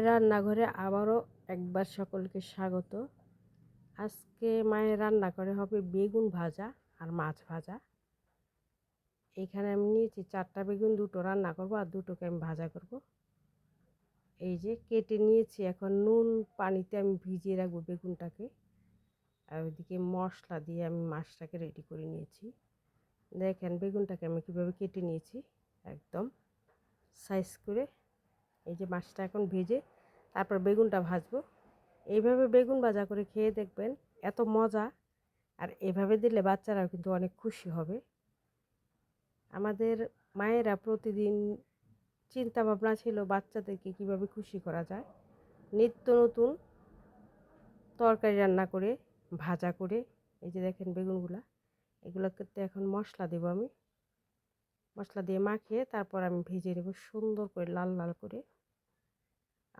মায়ের রান্নাঘরে আবারও একবার সকলকে স্বাগত। আজকে মায়ের রান্নাঘরে হবে বেগুন ভাজা আর মাছ ভাজা। এখানে আমি নিয়েছি 4টা বেগুন, 2টো রান্না করব আর 2টোকে আমি ভাজা করব। এই যে কেটে নিয়েছি, এখন নুন পানিতে আমি ভিজিয়ে রাখবো বেগুনটাকে। আর ওইদিকে মশলা দিয়ে আমি মাছটাকে রেডি করে নিয়েছি। দেখেন বেগুনটাকে আমি কীভাবে কেটে নিয়েছি, একদম সাইজ করে। এই যে মাছটা এখন ভেজে তারপর বেগুনটা ভাজবো। এইভাবে বেগুন ভাজা করে খেয়ে দেখবেন, এত মজা। আর এভাবে দিলে বাচ্চারাও কিন্তু অনেক খুশি হবে। আমাদের মায়েরা প্রতিদিন চিন্তা ভাবনা ছিল বাচ্চাদেরকে কিভাবে খুশি করা যায়, নিত্য নতুন তরকারি রান্না করে, ভাজা করে। এই যে দেখেন বেগুনগুলা, এগুলোকে এখন মশলা দেবো আমি। মশলা দিয়ে মাখিয়ে তারপর আমি ভেজে নেব সুন্দর করে, লাল লাল করে।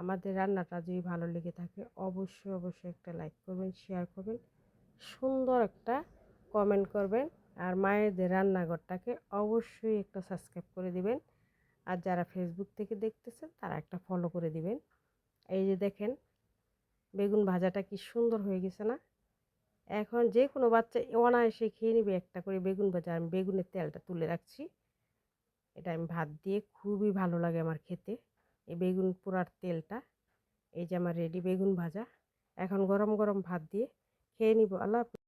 আমাদের রান্নাটা যদি ভালো লেগে থাকে অবশ্যই অবশ্যই একটা লাইক করবেন, শেয়ার করবেন, সুন্দর একটা কমেন্ট করবেন। আর মায়েদের রান্নাঘরটাকে অবশ্যই একটা সাবস্ক্রাইব করে দিবেন। আর যারা ফেসবুক থেকে দেখতেছেন তারা একটা ফলো করে দিবেন। এই যে দেখেন বেগুন ভাজাটা কি সুন্দর হয়ে গেছে না? এখন যে কোনো বাচ্চা অনায়াসে খেয়ে নেবে একটা করে বেগুন ভাজা। আমি বেগুনের তেলটা তুলে রাখছি, এটা আমি ভাত দিয়ে খুবই ভালো লাগে আমার খেতে, এই বেগুন পোড়ার তেলটা। এই যে আমার রেডি বেগুন ভাজা, এখন গরম গরম ভাত দিয়ে খেয়ে নিব। আল্লাহ হাফেজ।